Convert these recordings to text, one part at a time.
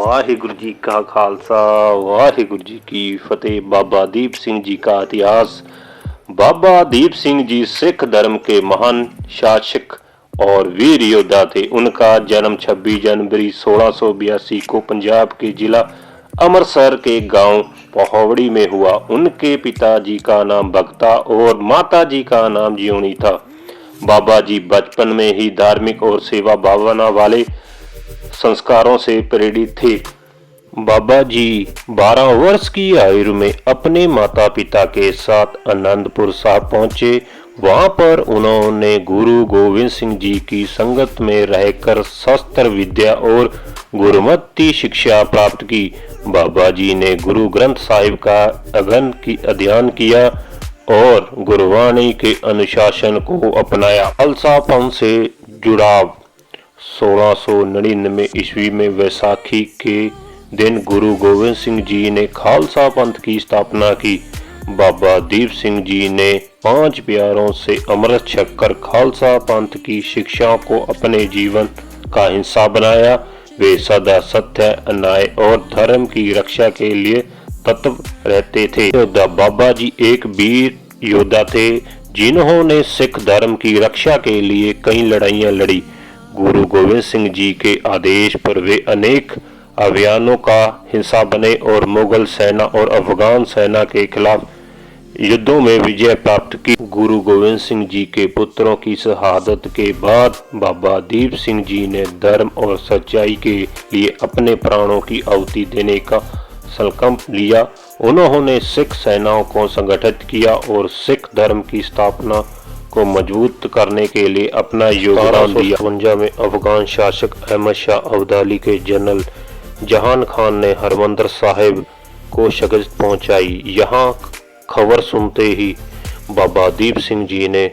वाहिगुरु जी का खालसा वाहिगुरु जी की फतेह। बाबा दीप सिंह जी का इतिहास। बाबा दीप सिंह जी सिख धर्म के महान शासक और वीर योद्धा थे। उनका जन्म 26 जनवरी 1682 को पंजाब के जिला अमृतसर के गांव पहौड़ी में हुआ। उनके पिताजी का नाम भगता और माताजी का नाम जियोनी था। बाबा जी बचपन में ही धार्मिक और सेवा भावना वाले संस्कारों से प्रेरित थे। बाबा जी 12 वर्ष की आयु में अपने माता पिता के साथ आनंदपुर साहब पहुंचे। वहां पर उन्होंने गुरु गोविंद सिंह जी की संगत में रहकर शस्त्र विद्या और गुरुमति शिक्षा प्राप्त की। बाबा जी ने गुरु ग्रंथ साहिब का अध्ययन किया और गुरुवाणी के अनुशासन को अपनाया। खालसापन से जुड़ाव 1699 ईस्वी में वैसाखी के दिन गुरु गोविंद सिंह जी ने खालसा पंथ की स्थापना की। बाबा दीप सिंह जी ने 5 प्यारों से अमृत छककर खालसा पंथ की शिक्षाओं को अपने जीवन का हिस्सा बनाया। वे सदा सत्य, अन्याय और धर्म की रक्षा के लिए तत्पर रहते थे। योद्धा बाबा जी एक वीर योद्धा थे जिन्होंने सिख धर्म की रक्षा के लिए कई लड़ाइयां लड़ी। गुरु गोविंद सिंह जी के आदेश पर वे अनेक अभियानों का हिस्सा बने और मुगल सेना और अफगान सेना के खिलाफ युद्धों में विजय प्राप्त की। गुरु गोविंद सिंह जी के पुत्रों की शहादत के बाद बाबा दीप सिंह जी ने धर्म और सच्चाई के लिए अपने प्राणों की आहुति देने का संकल्प लिया। उन्होंने सिख सेनाओं को संगठित किया और सिख धर्म की स्थापना को मजबूत करने के लिए अपना योगदान दिया। 1852 में अफगान शासक अहमद शाह अब्दाली के जनरल जहान खान ने हरमंदिर साहिब को शिकस्त पहुंचाई। यहाँ खबर सुनते ही बाबा दीप सिंह जी ने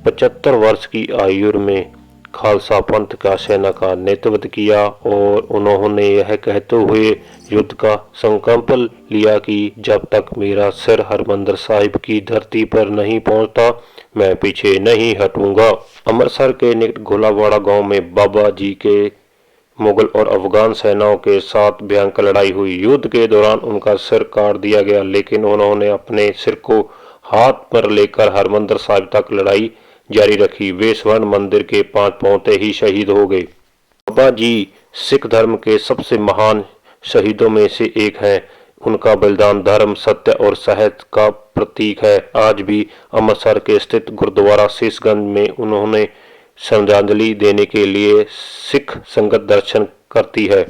75 वर्ष की आयु में खालसा पंथ का सेना का नेतृत्व किया और उन्होंने यह कहते हुए युद्ध का संकल्प लिया कि जब तक मेरा सिर हरमंदिर साहिब की धरती पर नहीं पहुंचता मैं पीछे नहीं हटूंगा। अमृतसर के निकट घोलावाड़ा गांव में बाबा जी के मुगल और अफगान सेनाओं के साथ भयंकर लड़ाई हुई। युद्ध के दौरान उनका सिर काट दिया गया, लेकिन उन्होंने अपने सिर को हाथ पर लेकर हरमंदिर साहिब तक लड़ाई जारी रखी। वे स्वर्ण मंदिर के 5 पहुंचते ही शहीद हो गए। बाबा जी सिख धर्म के सबसे महान शहीदों में से एक हैं। उनका बलिदान धर्म, सत्य और साहस का प्रतीक है। आज भी अमृतसर के स्थित गुरुद्वारा शीशगंज में उन्होंने श्रद्धांजलि देने के लिए सिख संगत दर्शन करती है।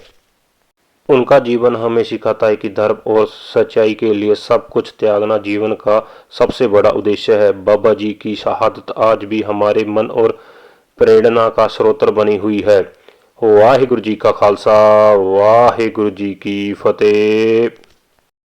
उनका जीवन हमें सिखाता है कि धर्म और सच्चाई के लिए सब कुछ त्यागना जीवन का सबसे बड़ा उद्देश्य है। बाबा जी की शहादत आज भी हमारे मन और प्रेरणा का स्रोत बनी हुई है। वाहिगुरु जी का खालसा वाहिगुरु जी की फतेह।